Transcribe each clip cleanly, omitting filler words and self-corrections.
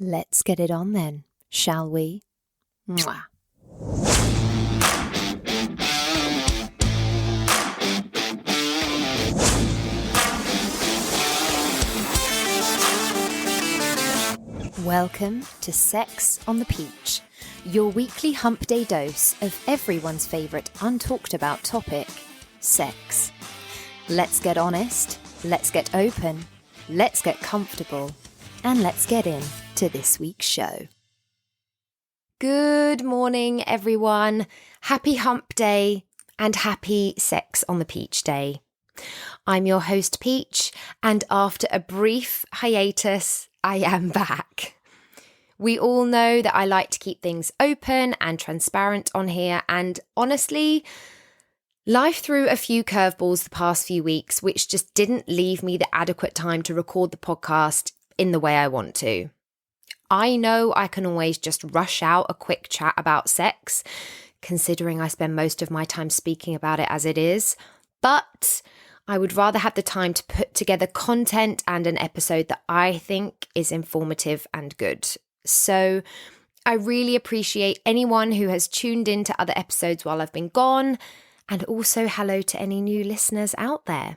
Let's get it on then, shall we? Mwah. Welcome to Sex on the Peach, your weekly hump day dose of everyone's favourite untalked about topic, sex. Let's get honest, let's get open, let's get comfortable, and let's get into this week's show. Good morning, everyone. Happy hump day and happy Sex on the Peach day. I'm your host, Peach, and after a brief hiatus, I am back. We all know that I like to keep things open and transparent on here, and honestly, life threw a few curveballs the past few weeks, which just didn't leave me the adequate time to record the podcast in the way I want to. I know I can always just rush out a quick chat about sex, considering I spend most of my time speaking about it as it is, but I would rather have the time to put together content and an episode that I think is informative and good. So I really appreciate anyone who has tuned in to other episodes while I've been gone, and also hello to any new listeners out there.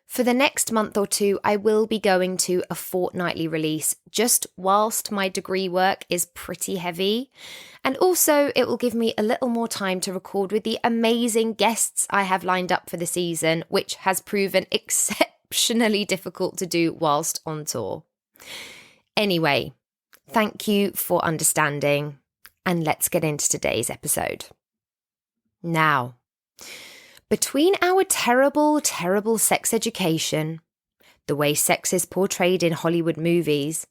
For the next month or two, I will be going to a fortnightly release just whilst my degree work is pretty heavy. And also it will give me a little more time to record with the amazing guests I have lined up for the season, which has proven exceptionally difficult to do whilst on tour. Anyway, thank you for understanding, and let's get into today's episode. Now, between our terrible, terrible sex education, the way sex is portrayed in Hollywood movies,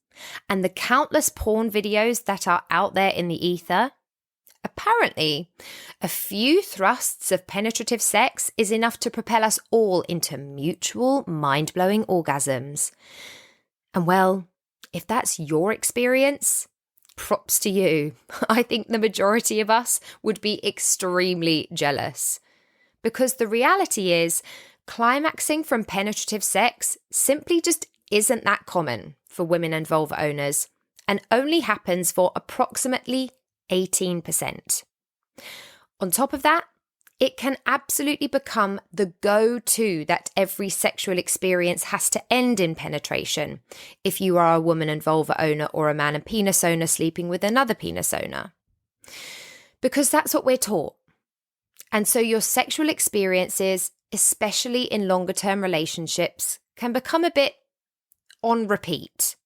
and the countless porn videos that are out there in the ether, apparently, a few thrusts of penetrative sex is enough to propel us all into mutual, mind-blowing orgasms. And well, if that's your experience, props to you. I think the majority of us would be extremely jealous. Because the reality is, climaxing from penetrative sex simply just isn't that common for women and vulva owners, and only happens for approximately 18%. On top of that, it can absolutely become the go-to that every sexual experience has to end in penetration if you are a woman and vulva owner or a man and penis owner sleeping with another penis owner. Because that's what we're taught. And so your sexual experiences, especially in longer-term relationships, can become a bit on repeat.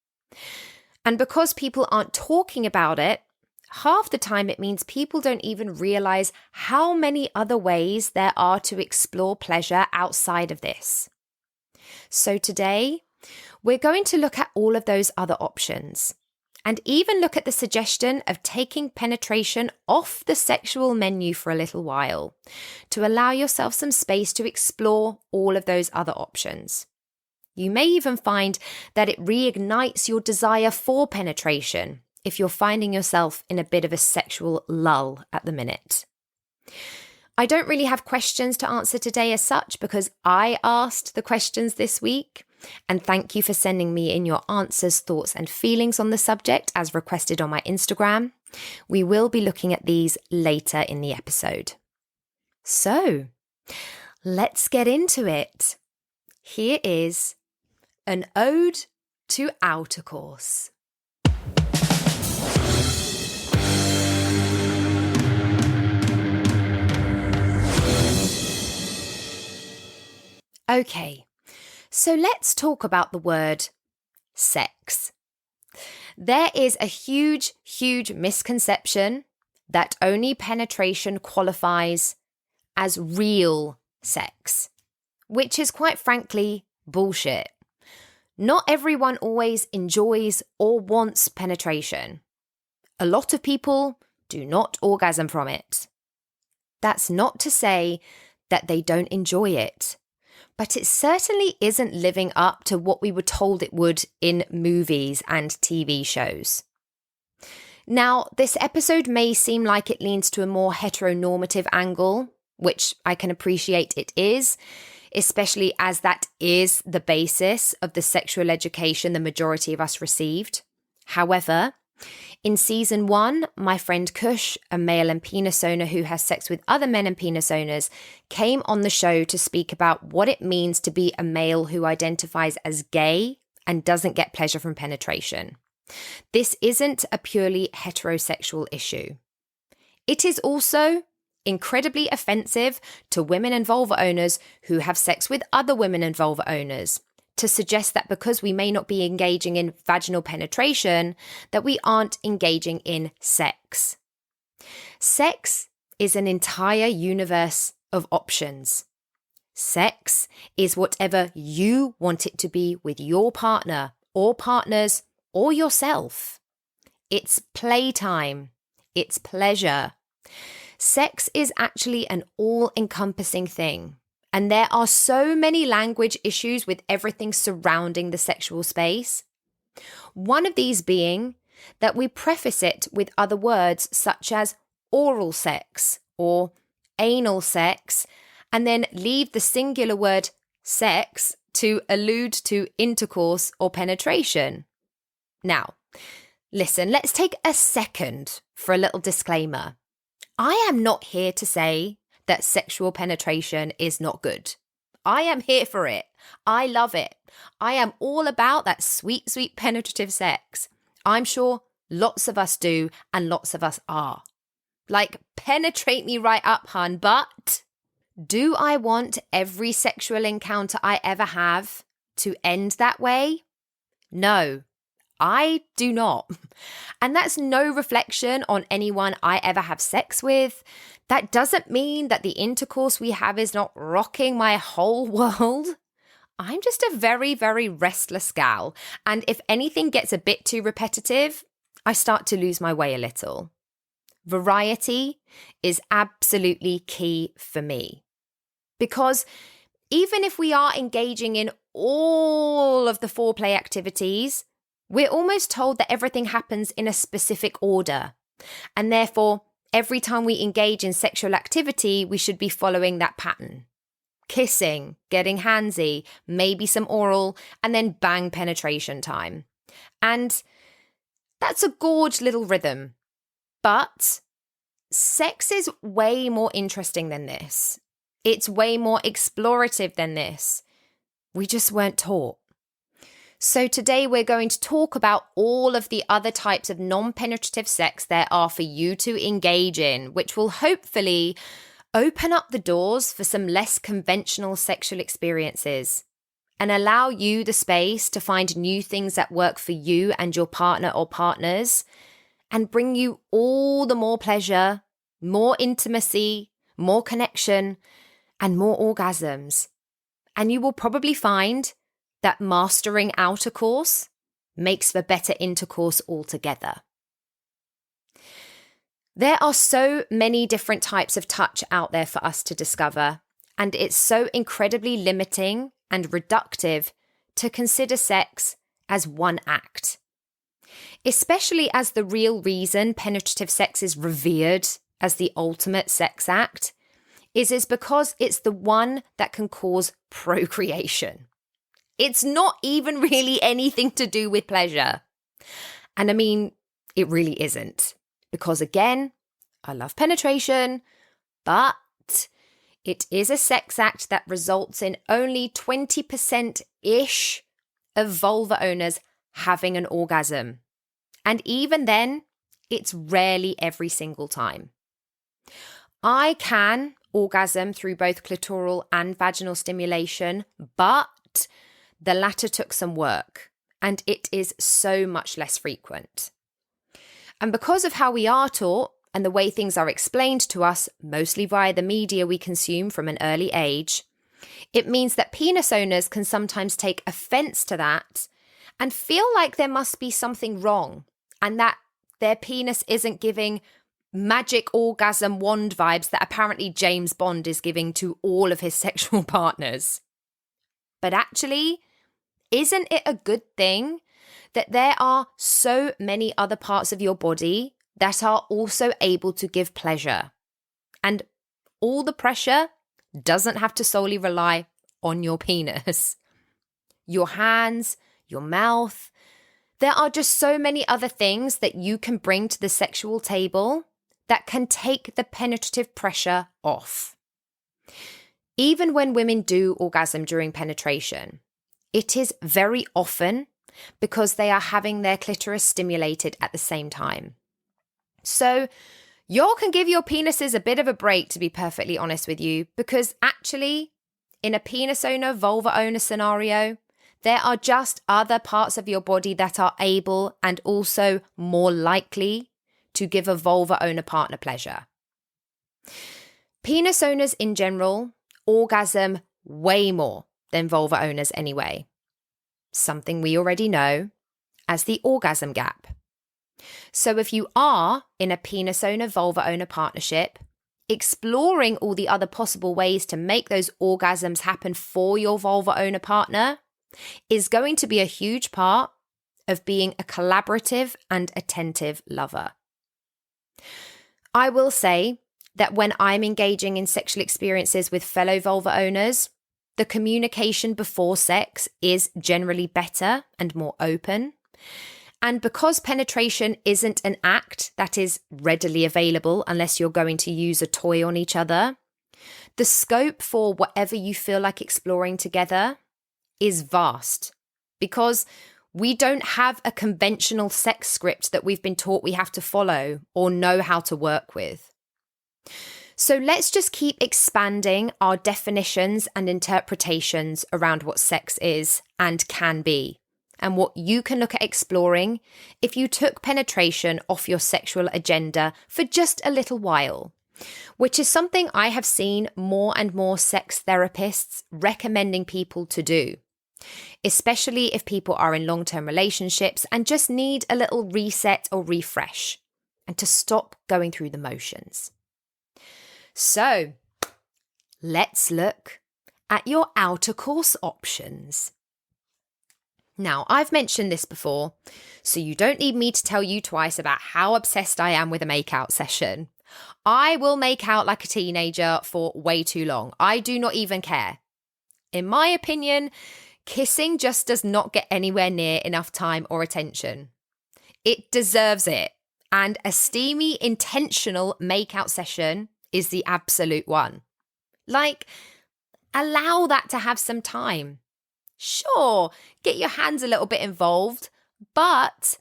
And because people aren't talking about it, half the time it means people don't even realize how many other ways there are to explore pleasure outside of this. So today, we're going to look at all of those other options, and even look at the suggestion of taking penetration off the sexual menu for a little while, to allow yourself some space to explore all of those other options. You may even find that it reignites your desire for penetration if you're finding yourself in a bit of a sexual lull at the minute. I don't really have questions to answer today as such, because I asked the questions this week. And thank you for sending me in your answers, thoughts, and feelings on the subject as requested on my Instagram. We will be looking at these later in the episode. So, let's get into it. Here is an Ode to Outercourse. Okay. So let's talk about the word sex. There is a huge, huge misconception that only penetration qualifies as real sex, which is quite frankly bullshit. Not everyone always enjoys or wants penetration. A lot of people do not orgasm from it. That's not to say that they don't enjoy it. But it certainly isn't living up to what we were told it would in movies and TV shows. Now, this episode may seem like it leans to a more heteronormative angle, which I can appreciate it is, especially as that is the basis of the sexual education the majority of us received. However, in season 1, my friend Kush, a male and penis owner who has sex with other men and penis owners, came on the show to speak about what it means to be a male who identifies as gay and doesn't get pleasure from penetration. This isn't a purely heterosexual issue. It is also incredibly offensive to women and vulva owners who have sex with other women and vulva owners to suggest that because we may not be engaging in vaginal penetration, that we aren't engaging in sex. Sex is an entire universe of options. Sex is whatever you want it to be with your partner or partners or yourself. It's playtime. It's pleasure. Sex is actually an all-encompassing thing. And there are so many language issues with everything surrounding the sexual space. One of these being that we preface it with other words such as oral sex or anal sex, and then leave the singular word sex to allude to intercourse or penetration. Now, listen, let's take a second for a little disclaimer. I am not here to say that sexual penetration is not good. I am here for it. I love it. I am all about that sweet, sweet penetrative sex. I'm sure lots of us do and lots of us are. Like, penetrate me right up, hun, but do I want every sexual encounter I ever have to end that way? No, I do not. And that's no reflection on anyone I ever have sex with. That doesn't mean that the intercourse we have is not rocking my whole world. I'm just a very, very restless gal. And if anything gets a bit too repetitive, I start to lose my way a little. Variety is absolutely key for me. Because even if we are engaging in all of the foreplay activities, we're almost told that everything happens in a specific order. And therefore, every time we engage in sexual activity, we should be following that pattern. Kissing, getting handsy, maybe some oral, and then bang, penetration time. And that's a gorge little rhythm. But sex is way more interesting than this. It's way more explorative than this. We just weren't taught. So today we're going to talk about all of the other types of non-penetrative sex there are for you to engage in, which will hopefully open up the doors for some less conventional sexual experiences and allow you the space to find new things that work for you and your partner or partners and bring you all the more pleasure, more intimacy, more connection, and more orgasms. And you will probably find that mastering outercourse makes for better intercourse altogether. There are so many different types of touch out there for us to discover, and it's so incredibly limiting and reductive to consider sex as one act. Especially as the real reason penetrative sex is revered as the ultimate sex act is because it's the one that can cause procreation. It's not even really anything to do with pleasure. And I mean, it really isn't. Because again, I love penetration, but it is a sex act that results in only 20%-ish of vulva owners having an orgasm. And even then, it's rarely every single time. I can orgasm through both clitoral and vaginal stimulation, but the latter took some work, and it is so much less frequent. And because of how we are taught and the way things are explained to us, mostly via the media we consume from an early age, it means that penis owners can sometimes take offense to that and feel like there must be something wrong and that their penis isn't giving magic orgasm wand vibes that apparently James Bond is giving to all of his sexual partners. But actually, isn't it a good thing that there are so many other parts of your body that are also able to give pleasure? And all the pressure doesn't have to solely rely on your penis. Your hands, your mouth, There are just so many other things that you can bring to the sexual table that can take the penetrative pressure off. Even when women do orgasm during penetration, it is very often because they are having their clitoris stimulated at the same time. So y'all can give your penises a bit of a break, to be perfectly honest with you, because actually, in a penis owner, vulva owner scenario, there are just other parts of your body that are able and also more likely to give a vulva owner partner pleasure. Penis owners in general orgasm way more than vulva owners anyway. Something we already know as the orgasm gap. So if you are in a penis owner, vulva owner partnership, exploring all the other possible ways to make those orgasms happen for your vulva owner partner is going to be a huge part of being a collaborative and attentive lover. I will say that when I'm engaging in sexual experiences with fellow vulva owners, the communication before sex is generally better and more open. And because penetration isn't an act that is readily available unless you're going to use a toy on each other, the scope for whatever you feel like exploring together is vast, because we don't have a conventional sex script that we've been taught we have to follow or know how to work with. So let's just keep expanding our definitions and interpretations around what sex is and can be, and what you can look at exploring if you took penetration off your sexual agenda for just a little while, which is something I have seen more and more sex therapists recommending people to do, especially if people are in long-term relationships and just need a little reset or refresh and to stop going through the motions. So let's look at your outer course options. Now, I've mentioned this before, so you don't need me to tell you twice about how obsessed I am with a make-out session. I will make out like a teenager for way too long. I do not even care. In my opinion, kissing just does not get anywhere near enough time or attention. It deserves it, and a steamy, intentional make-out session is the absolute one. Like, allow that to have some time. Sure, get your hands a little bit involved, but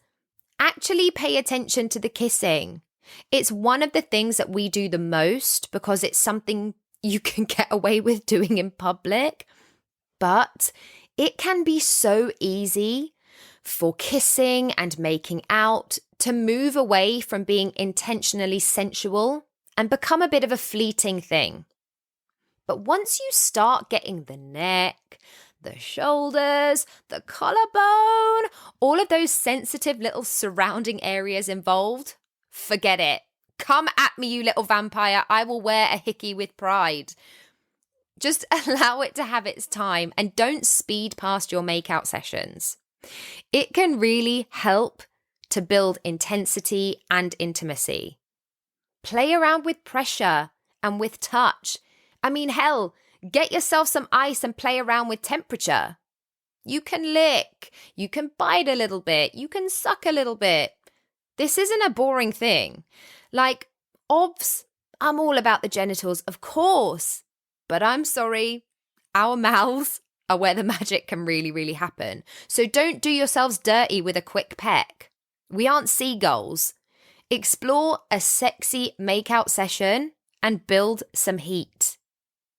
actually pay attention to the kissing. It's one of the things that we do the most because it's something you can get away with doing in public, but it can be so easy for kissing and making out to move away from being intentionally sensual and become a bit of a fleeting thing. But once you start getting the neck, the shoulders, the collarbone, all of those sensitive little surrounding areas involved, forget it. Come at me, you little vampire. I will wear a hickey with pride. Just allow it to have its time and don't speed past your makeout sessions. It can really help to build intensity and intimacy. Play around with pressure and with touch. I mean, hell, get yourself some ice and play around with temperature. You can lick, you can bite a little bit, you can suck a little bit. This isn't a boring thing. Like, obvs, I'm all about the genitals, of course. But I'm sorry, our mouths are where the magic can really, really happen. So don't do yourselves dirty with a quick peck. We aren't seagulls. Explore a sexy makeout session and build some heat.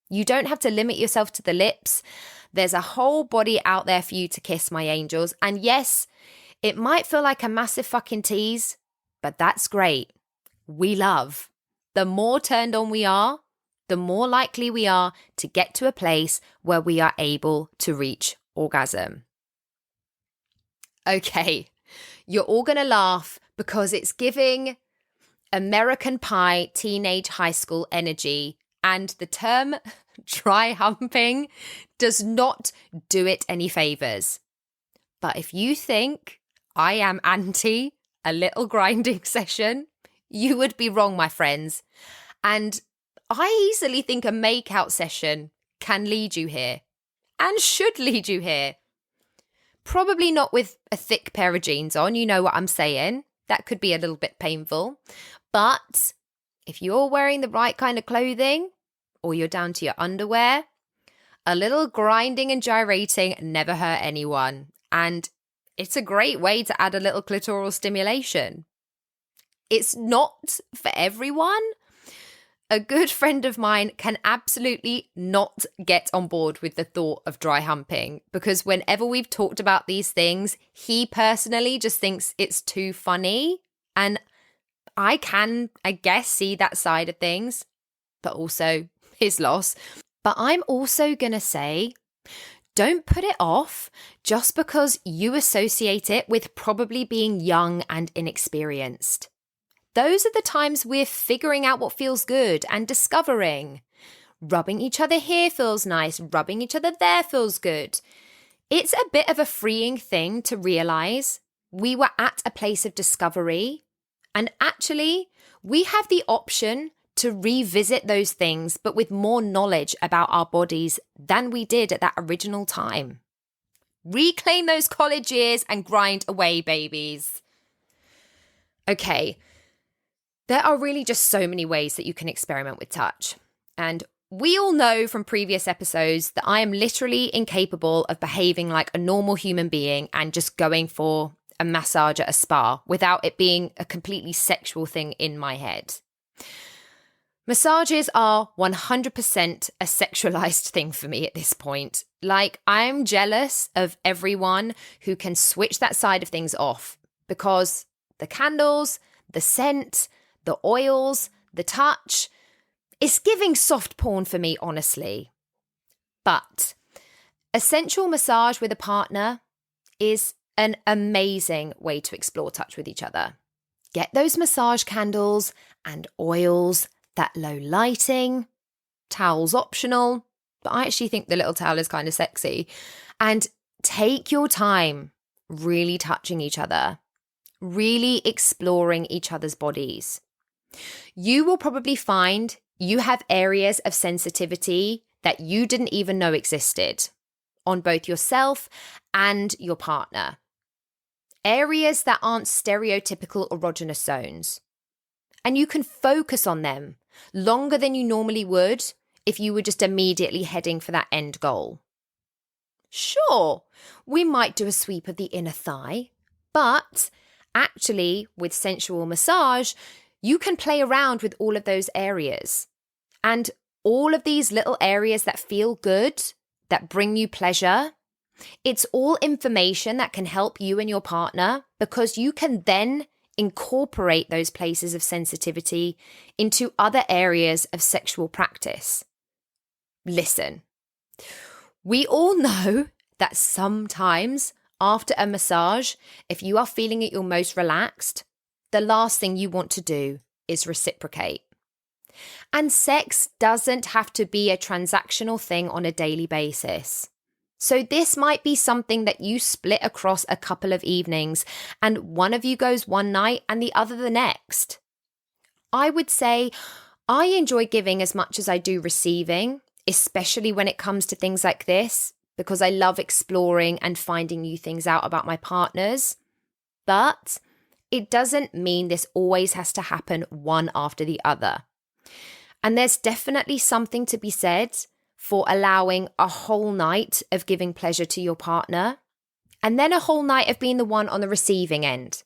You don't have to limit yourself to the lips. There's a whole body out there for you to kiss, my angels. And yes, it might feel like a massive fucking tease, but that's great. We love. The more turned on we are, the more likely we are to get to a place where we are able to reach orgasm. Okay, you're all going to laugh because it's giving American Pie teenage high school energy, and the term dry humping does not do it any favors. But if you think I am anti a little grinding session, you would be wrong, my friends. And I easily think a makeout session can lead you here and should lead you here. Probably not with a thick pair of jeans on, you know what I'm saying. That could be a little bit painful. But if you're wearing the right kind of clothing, or you're down to your underwear, a little grinding and gyrating never hurt anyone. And it's a great way to add a little clitoral stimulation. It's not for everyone. A good friend of mine can absolutely not get on board with the thought of dry humping, because whenever we've talked about these things, he personally just thinks it's too funny. And I can, I guess, see that side of things, but also his loss. But I'm also going to say, don't put it off just because you associate it with probably being young and inexperienced. Those are the times we're figuring out what feels good and discovering. Rubbing each other here feels nice, rubbing each other there feels good. It's a bit of a freeing thing to realize we were at a place of discovery, and actually we have the option to revisit those things, but with more knowledge about our bodies than we did at that original time. Reclaim those college years and grind away, babies. Okay. There are really just so many ways that you can experiment with touch. And we all know from previous episodes that I am literally incapable of behaving like a normal human being and just going for a massage at a spa without it being a completely sexual thing in my head. Massages are 100% a sexualized thing for me at this point. Like, I'm jealous of everyone who can switch that side of things off, because the candles, the scent, the oils, the touch, it's giving soft porn for me, honestly. But a sensual massage with a partner is an amazing way to explore touch with each other. Get those massage candles and oils, that low lighting, towels optional, but I actually think the little towel is kind of sexy. And take your time really touching each other, really exploring each other's bodies. You will probably find you have areas of sensitivity that you didn't even know existed on both yourself and your partner. Areas that aren't stereotypical erogenous zones. And you can focus on them longer than you normally would if you were just immediately heading for that end goal. Sure, we might do a sweep of the inner thigh, but actually with sensual massage, you can play around with all of those areas. And all of these little areas that feel good, that bring you pleasure, it's all information that can help you and your partner, because you can then incorporate those places of sensitivity into other areas of sexual practice. Listen, we all know that sometimes after a massage, if you are feeling at your most relaxed, the last thing you want to do is reciprocate. And sex doesn't have to be a transactional thing on a daily basis. So this might be something that you split across a couple of evenings, and one of you goes one night and the other the next. I would say I enjoy giving as much as I do receiving, especially when it comes to things like this, because I love exploring and finding new things out about my partners. But it doesn't mean this always has to happen one after the other. And there's definitely something to be said for allowing a whole night of giving pleasure to your partner, and then a whole night of being the one on the receiving end.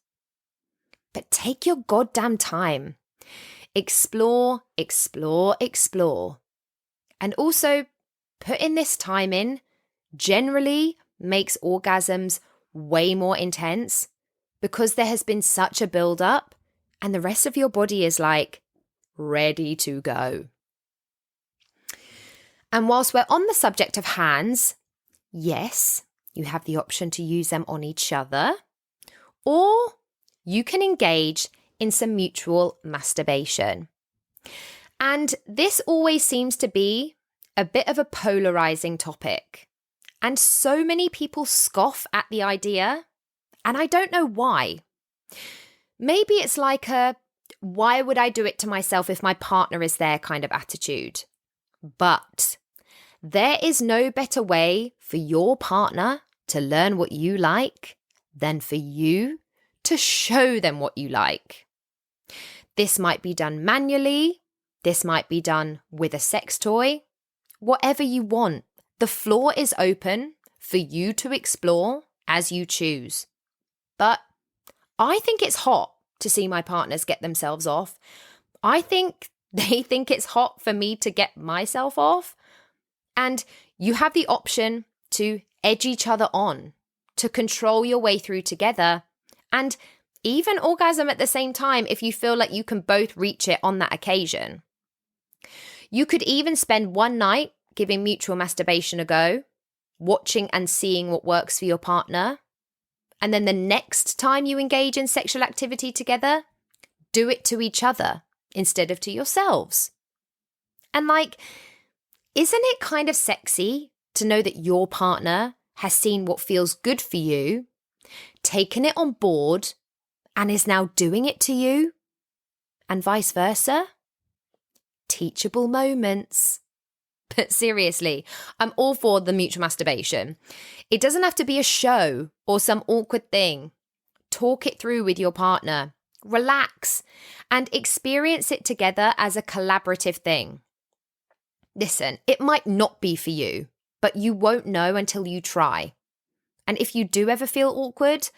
But take your goddamn time. Explore, explore, explore. And also, putting this time in generally makes orgasms way more intense, because there has been such a build-up and the rest of your body is like ready to go. And whilst we're on the subject of hands, yes, you have the option to use them on each other, or you can engage in some mutual masturbation. And this always seems to be a bit of a polarizing topic. And so many people scoff at the idea, and I don't know why. Maybe it's like a, why would I do it to myself if my partner is there kind of attitude. But there is no better way for your partner to learn what you like than for you to show them what you like. This might be done manually. This might be done with a sex toy. Whatever you want. The floor is open for you to explore as you choose. But I think it's hot to see my partners get themselves off. I think they think it's hot for me to get myself off. And you have the option to edge each other on, to control your way through together, and even orgasm at the same time if you feel like you can both reach it on that occasion. You could even spend one night giving mutual masturbation a go, watching and seeing what works for your partner. And then the next time you engage in sexual activity together, do it to each other instead of to yourselves. And isn't it kind of sexy to know that your partner has seen what feels good for you, taken it on board, and is now doing it to you? And vice versa? Teachable moments. But seriously, I'm all for the mutual masturbation. It doesn't have to be a show or some awkward thing. Talk it through with your partner. Relax and experience it together as a collaborative thing. Listen, it might not be for you, but you won't know until you try. And if you do ever feel awkward,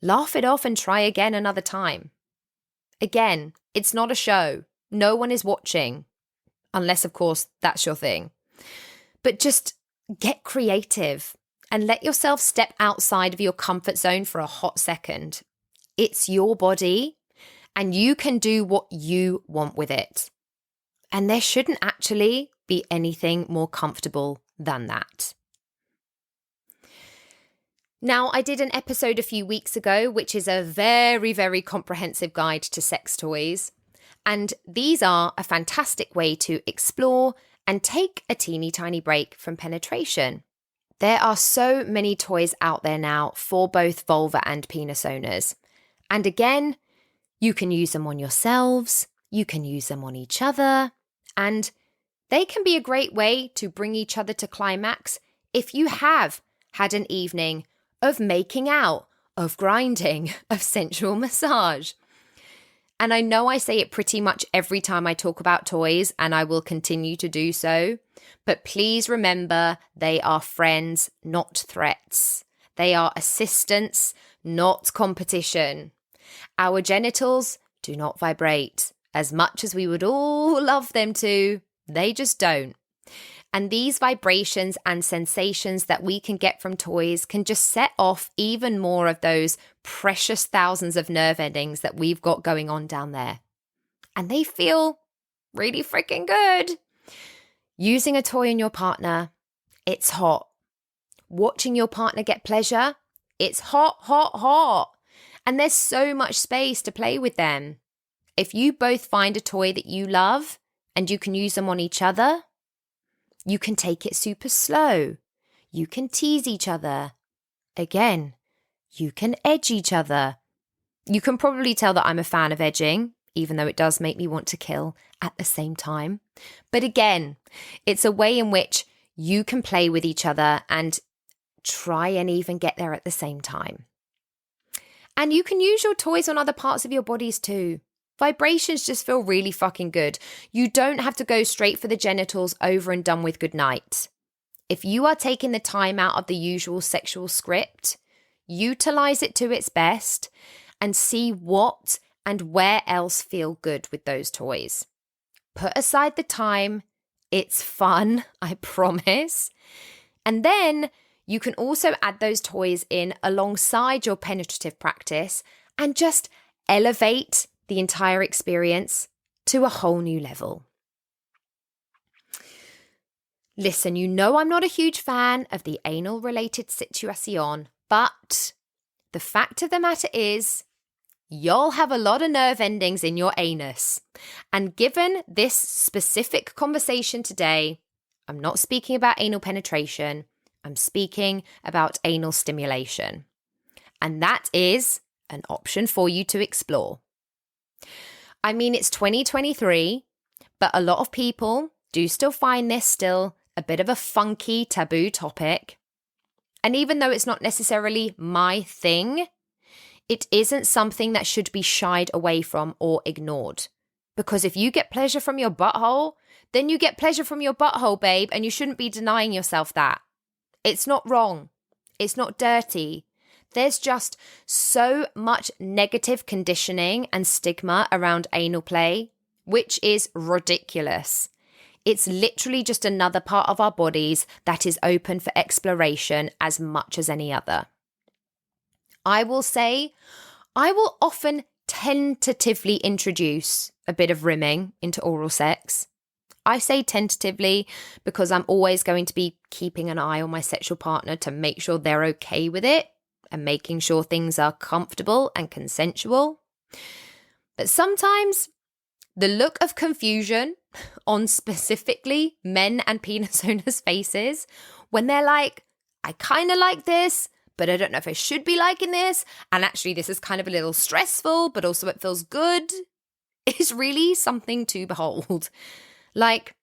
laugh it off and try again another time. Again, it's not a show. No one is watching. Unless, of course, that's your thing. But just get creative and let yourself step outside of your comfort zone for a hot second. It's your body and you can do what you want with it. And there shouldn't actually be anything more comfortable than that. Now, I did an episode a few weeks ago, which is a very, very comprehensive guide to sex toys. And these are a fantastic way to explore and take a teeny tiny break from penetration. There are so many toys out there now for both vulva and penis owners. And again, you can use them on yourselves, you can use them on each other, and they can be a great way to bring each other to climax if you have had an evening of making out, of grinding, of sensual massage. And I know I say it pretty much every time I talk about toys, and I will continue to do so. But please remember, they are friends, not threats. They are assistants, not competition. Our genitals do not vibrate. As much as we would all love them to, they just don't. And these vibrations and sensations that we can get from toys can just set off even more of those precious thousands of nerve endings that we've got going on down there. And they feel really freaking good. Using a toy on your partner, it's hot. Watching your partner get pleasure, it's hot, hot, hot. And there's so much space to play with them. If you both find a toy that you love and you can use them on each other, you can take it super slow. You can tease each other. Again, you can edge each other. You can probably tell that I'm a fan of edging, even though it does make me want to kill at the same time. But again, it's a way in which you can play with each other and try and even get there at the same time. And you can use your toys on other parts of your bodies too. Vibrations just feel really fucking good. You don't have to go straight for the genitals over and done with goodnight. If you are taking the time out of the usual sexual script, utilize it to its best and see what and where else feel good with those toys. Put aside the time. It's fun, I promise. And then you can also add those toys in alongside your penetrative practice and just elevate the entire experience to a whole new level. Listen, you know I'm not a huge fan of the anal-related situation, but the fact of the matter is, you'll have a lot of nerve endings in your anus. And given this specific conversation today, I'm not speaking about anal penetration, I'm speaking about anal stimulation. And that is an option for you to explore. I mean, it's 2023, but a lot of people do still find this still a bit of a funky taboo topic. And even though it's not necessarily my thing, it isn't something that should be shied away from or ignored. Because if you get pleasure from your butthole, then you get pleasure from your butthole, babe, and you shouldn't be denying yourself that. It's not wrong. It's not dirty. There's just so much negative conditioning and stigma around anal play, which is ridiculous. It's literally just another part of our bodies that is open for exploration as much as any other. I will say, I will often tentatively introduce a bit of rimming into oral sex. I say tentatively because I'm always going to be keeping an eye on my sexual partner to make sure they're okay with it and making sure things are comfortable and consensual. But sometimes the look of confusion on specifically men and penis owners' faces when they're like, I kind of like this, but I don't know if I should be liking this. And actually, this is kind of a little stressful, but also it feels good. It's really something to behold. Like,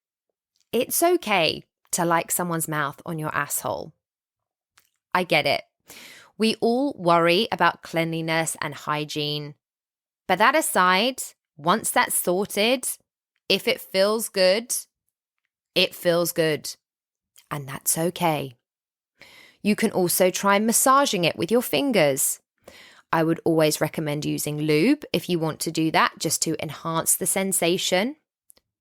it's okay to like someone's mouth on your asshole. I get it. We all worry about cleanliness and hygiene. But that aside, once that's sorted, if it feels good, it feels good. And that's okay. You can also try massaging it with your fingers. I would always recommend using lube if you want to do that, just to enhance the sensation.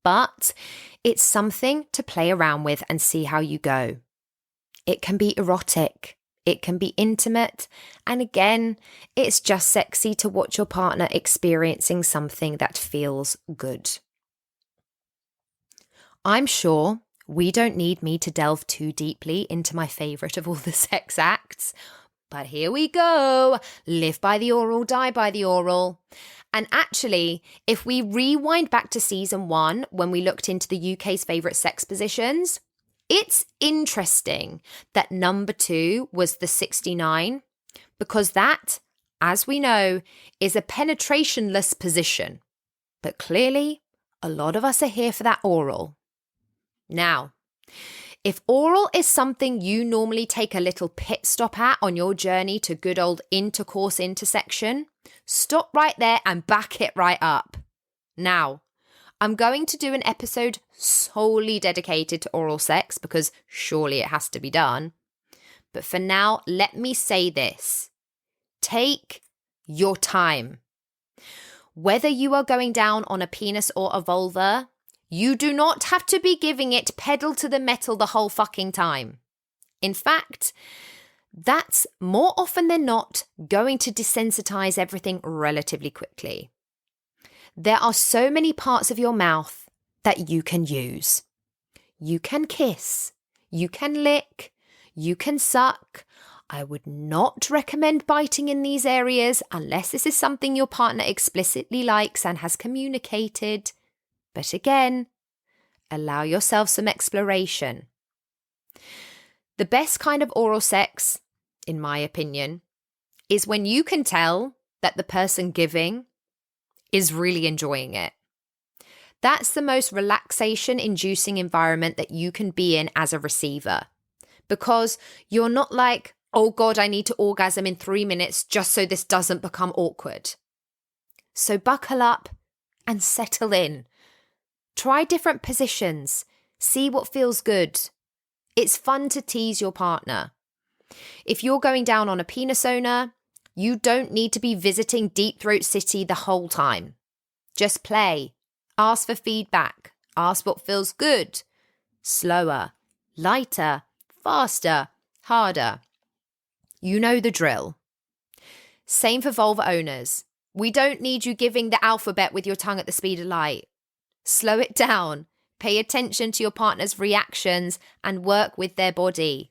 But it's something to play around with and see how you go. It can be erotic. It can be intimate. And again, it's just sexy to watch your partner experiencing something that feels good. I'm sure we don't need me to delve too deeply into my favourite of all the sex acts. But here we go. Live by the oral, die by the oral. And actually, if we rewind back to season 1, when we looked into the UK's favourite sex positions, it's interesting that number 2 was the 69, because that, as we know, is a penetrationless position. But clearly, a lot of us are here for that oral. Now, if oral is something you normally take a little pit stop at on your journey to good old intercourse intersection, stop right there and back it right up. Now, I'm going to do an episode solely dedicated to oral sex because surely it has to be done. But for now, let me say this. Take your time. Whether you are going down on a penis or a vulva, you do not have to be giving it pedal to the metal the whole fucking time. In fact, that's more often than not going to desensitize everything relatively quickly. There are so many parts of your mouth that you can use. You can kiss, you can lick, you can suck. I would not recommend biting in these areas unless this is something your partner explicitly likes and has communicated. But again, allow yourself some exploration. The best kind of oral sex, in my opinion, is when you can tell that the person giving is really enjoying it. That's the most relaxation-inducing environment that you can be in as a receiver. Because you're not like, oh God, I need to orgasm in 3 minutes just so this doesn't become awkward. So buckle up and settle in. Try different positions. See what feels good. It's fun to tease your partner. If you're going down on a penis owner, you don't need to be visiting Deep Throat City the whole time. Just play. Ask for feedback. Ask what feels good. Slower, lighter, faster, harder. You know the drill. Same for vulva owners. We don't need you giving the alphabet with your tongue at the speed of light. Slow it down. Pay attention to your partner's reactions and work with their body.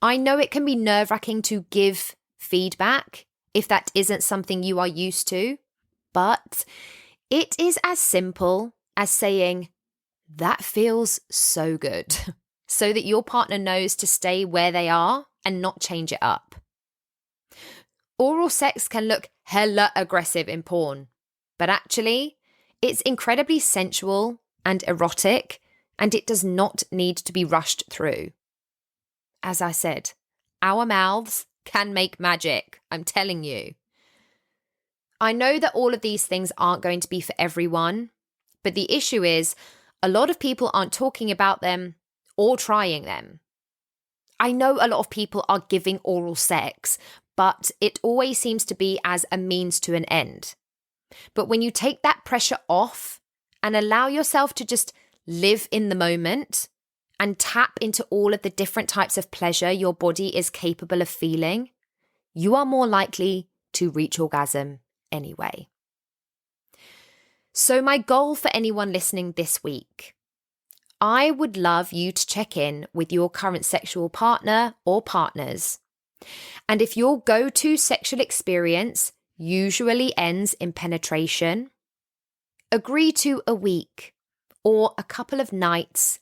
I know it can be nerve-wracking to give feedback if that isn't something you are used to, but it is as simple as saying, that feels so good, so that your partner knows to stay where they are and not change it up. Oral sex can look hella aggressive in porn, but actually, it's incredibly sensual and erotic, and it does not need to be rushed through. As I said, our mouths can make magic, I'm telling you. I know that all of these things aren't going to be for everyone, but the issue is a lot of people aren't talking about them or trying them. I know a lot of people are giving oral sex, but it always seems to be as a means to an end. But when you take that pressure off and allow yourself to just live in the moment and tap into all of the different types of pleasure your body is capable of feeling, you are more likely to reach orgasm anyway. So my goal for anyone listening this week, I would love you to check in with your current sexual partner or partners. And if your go-to sexual experience usually ends in penetration, agree to a week or a couple of nights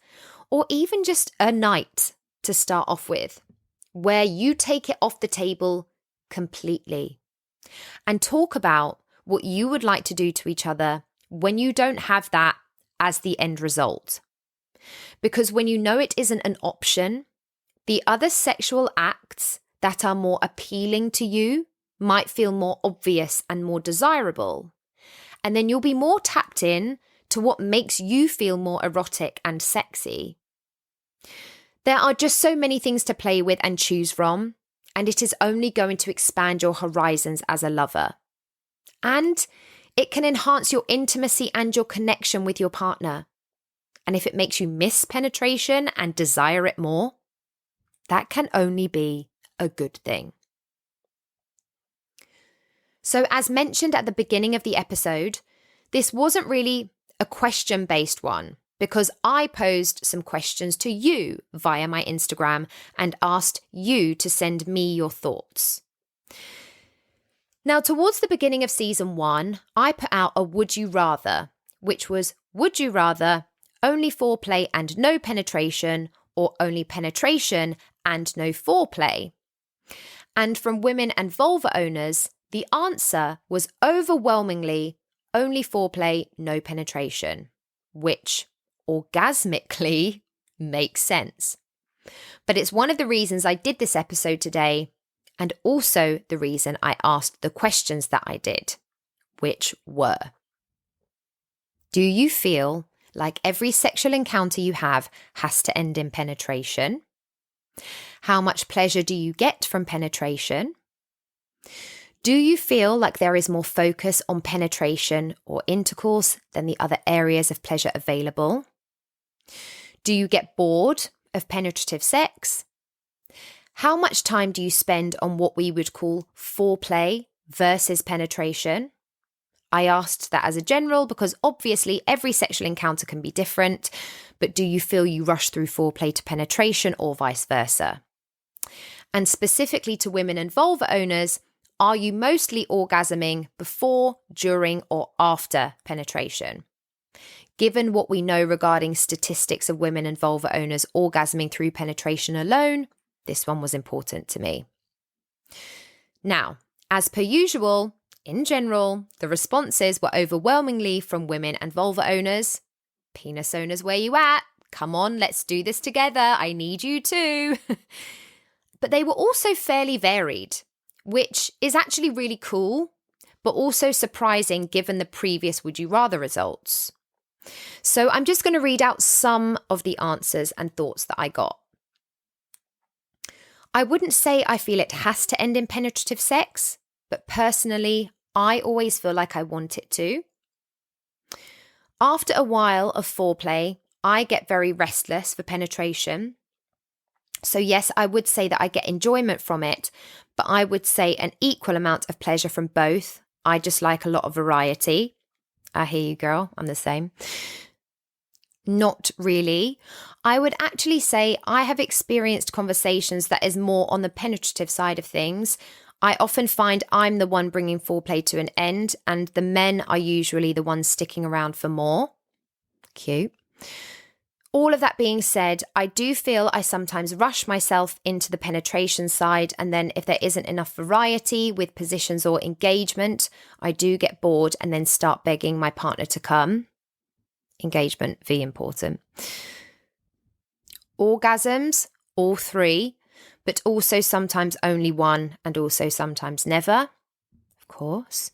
or even just a night to start off with, where you take it off the table completely and talk about what you would like to do to each other when you don't have that as the end result. Because when you know it isn't an option, the other sexual acts that are more appealing to you might feel more obvious and more desirable. And then you'll be more tapped in to what makes you feel more erotic and sexy. There are just so many things to play with and choose from, and it is only going to expand your horizons as a lover. And it can enhance your intimacy and your connection with your partner. And if it makes you miss penetration and desire it more, that can only be a good thing. So as mentioned at the beginning of the episode, this wasn't really a question-based one because I posed some questions to you via my Instagram and asked you to send me your thoughts. Now, towards the beginning of season 1, I put out a would you rather, which was, would you rather only foreplay and no penetration, or only penetration and no foreplay? And from women and vulva owners, the answer was overwhelmingly only foreplay, no penetration, which orgasmically makes sense. But it's one of the reasons I did this episode today, and also the reason I asked the questions that I did, which were: do you feel like every sexual encounter you have has to end in penetration? How much pleasure do you get from penetration? Do you feel like there is more focus on penetration or intercourse than the other areas of pleasure available? Do you get bored of penetrative sex? How much time do you spend on what we would call foreplay versus penetration? I asked that as a general because obviously every sexual encounter can be different, but do you feel you rush through foreplay to penetration or vice versa? And specifically to women and vulva owners, are you mostly orgasming before, during, or after penetration? Given what we know regarding statistics of women and vulva owners orgasming through penetration alone, this one was important to me. Now, as per usual, in general, the responses were overwhelmingly from women and vulva owners. Penis owners, where you at? Come on, let's do this together. I need you too. But they were also fairly varied, which is actually really cool, but also surprising given the previous Would You Rather results. So I'm just going to read out some of the answers and thoughts that I got. I wouldn't say I feel it has to end in penetrative sex, but personally, I always feel like I want it to. After a while of foreplay, I get very restless for penetration. So yes, I would say that I get enjoyment from it, but I would say an equal amount of pleasure from both. I just like a lot of variety. I hear you, girl. I'm the same. Not really. I would actually say I have experienced conversations that is more on the penetrative side of things. I often find I'm the one bringing foreplay to an end, and the men are usually the ones sticking around for more. Cute. All of that being said, I do feel I sometimes rush myself into the penetration side, and then if there isn't enough variety with positions or engagement, I do get bored and then start begging my partner to come. Engagement, V important. Orgasms, all three, but also sometimes only one and also sometimes never, of course.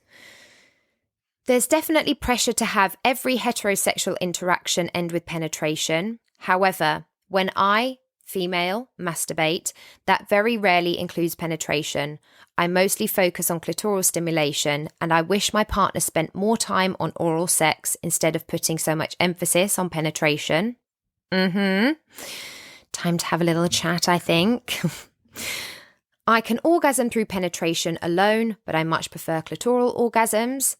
There's definitely pressure to have every heterosexual interaction end with penetration. However, when I, female, masturbate, that very rarely includes penetration. I mostly focus on clitoral stimulation, and I wish my partner spent more time on oral sex instead of putting so much emphasis on penetration. Time to have a little chat, I think. I can orgasm through penetration alone, but I much prefer clitoral orgasms.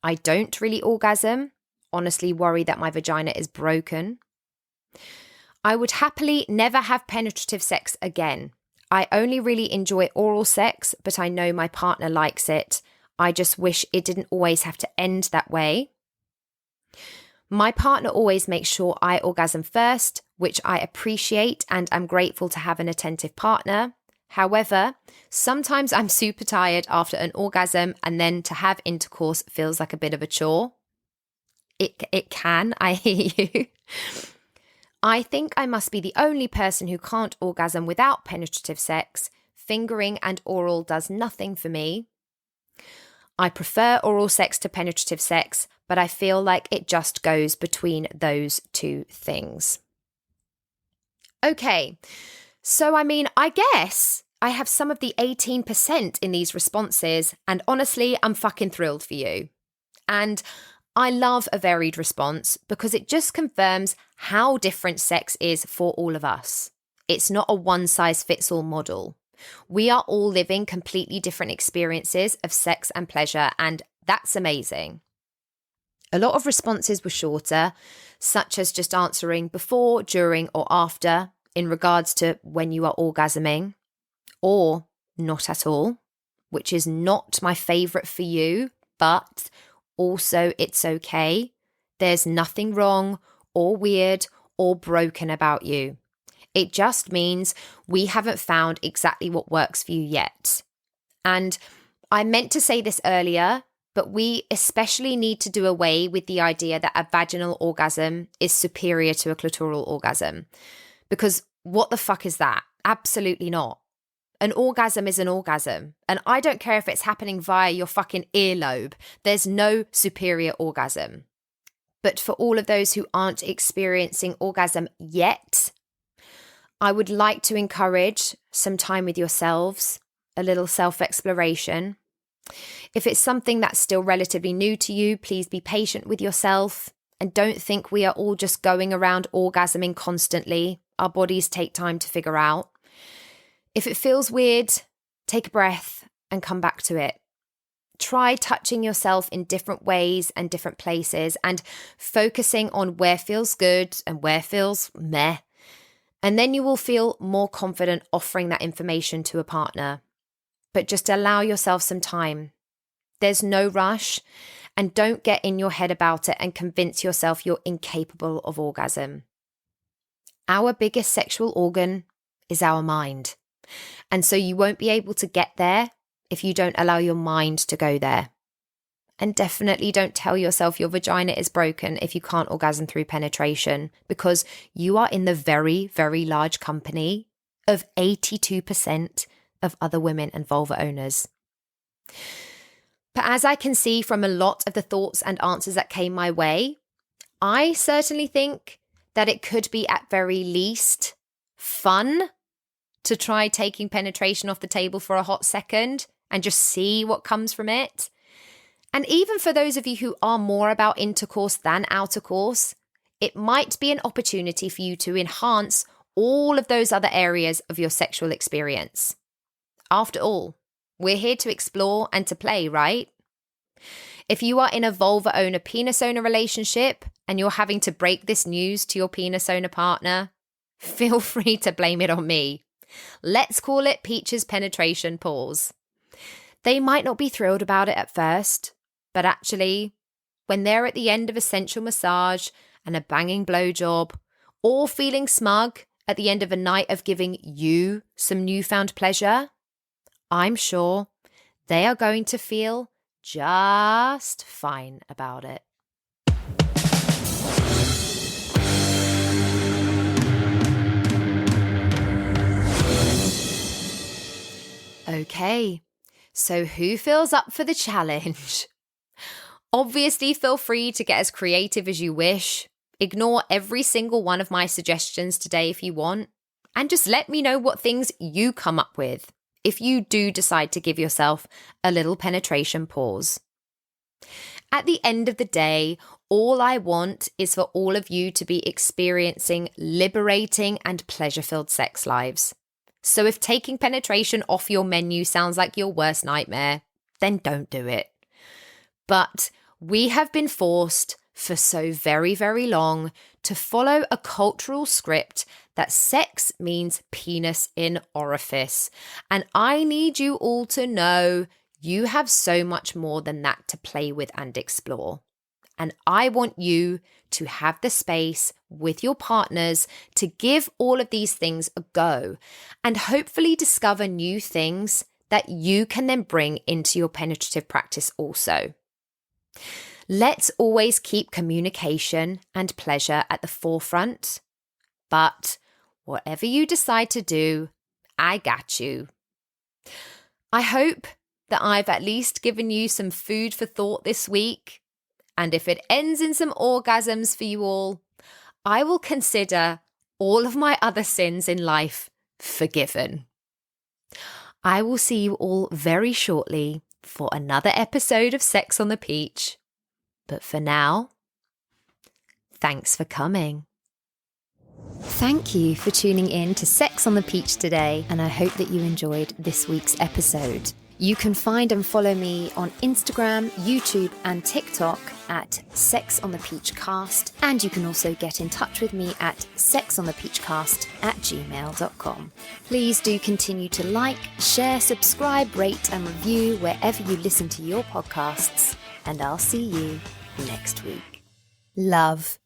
I don't really orgasm. Honestly, worry that my vagina is broken. I would happily never have penetrative sex again. I only really enjoy oral sex, but I know my partner likes it. I just wish it didn't always have to end that way. My partner always makes sure I orgasm first, which I appreciate and am grateful to have an attentive partner. However, sometimes I'm super tired after an orgasm, and then to have intercourse feels like a bit of a chore. It can, I hear you. I think I must be the only person who can't orgasm without penetrative sex. Fingering and oral does nothing for me. I prefer oral sex to penetrative sex, but I feel like it just goes between those two things. Okay, so I guess I have some of the 18% in these responses, and honestly, I'm fucking thrilled for you. And I love a varied response because it just confirms how different sex is for all of us. It's not a one-size-fits-all model. We are all living completely different experiences of sex and pleasure, and that's amazing. A lot of responses were shorter, such as just answering before, during, or after in regards to when you are orgasming, or not at all, which is not my favourite for you, but also it's okay. There's nothing wrong or weird or broken about you. It just means we haven't found exactly what works for you yet. And I meant to say this earlier, but we especially need to do away with the idea that a vaginal orgasm is superior to a clitoral orgasm. Because what the fuck is that? Absolutely not. An orgasm is an orgasm. And I don't care if it's happening via your fucking earlobe. There's no superior orgasm. But for all of those who aren't experiencing orgasm yet, I would like to encourage some time with yourselves, a little self-exploration. If it's something that's still relatively new to you, please be patient with yourself and don't think we are all just going around orgasming constantly. Our bodies take time to figure out. If it feels weird, take a breath and come back to it. Try touching yourself in different ways and different places and focusing on where feels good and where feels meh. And then you will feel more confident offering that information to a partner. But just allow yourself some time. There's no rush, and don't get in your head about it and convince yourself you're incapable of orgasm. Our biggest sexual organ is our mind. And so you won't be able to get there if you don't allow your mind to go there. And definitely don't tell yourself your vagina is broken if you can't orgasm through penetration, because you are in the very, very large company of 82% of other women and vulva owners. But as I can see from a lot of the thoughts and answers that came my way, I certainly think that it could be at very least fun to try taking penetration off the table for a hot second and just see what comes from it. And even for those of you who are more about intercourse than outer course, it might be an opportunity for you to enhance all of those other areas of your sexual experience. After all, we're here to explore and to play, right? If you are in a vulva owner penis owner relationship and you're having to break this news to your penis owner partner, feel free to blame it on me. Let's call it Peach's penetration pause. They might not be thrilled about it at first, but actually, when they're at the end of a sensual massage and a banging blowjob, or feeling smug at the end of a night of giving you some newfound pleasure, I'm sure they are going to feel just fine about it. Okay, so who feels up for the challenge? Obviously, feel free to get as creative as you wish. Ignore every single one of my suggestions today if you want, and just let me know what things you come up with if you do decide to give yourself a little penetration pause. At the end of the day, all I want is for all of you to be experiencing liberating and pleasure-filled sex lives. So if taking penetration off your menu sounds like your worst nightmare, then don't do it. But we have been forced for so very, very long to follow a cultural script that sex means penis in orifice. And I need you all to know you have so much more than that to play with and explore. And I want you to have the space with your partners to give all of these things a go and hopefully discover new things that you can then bring into your penetrative practice also. Let's always keep communication and pleasure at the forefront, but whatever you decide to do, I got you. I hope that I've at least given you some food for thought this week, and if it ends in some orgasms for you all, I will consider all of my other sins in life forgiven. I will see you all very shortly for another episode of Sex on the Peach. But for now, thanks for coming. Thank you for tuning in to Sex on the Peach today, and I hope that you enjoyed this week's episode. You can find and follow me on Instagram, YouTube, and TikTok at Sex on the Peach Cast, and you can also get in touch with me at sexonthepeachcast@gmail.com. Please do continue to like, share, subscribe, rate, and review wherever you listen to your podcasts, and I'll see you next week. Love.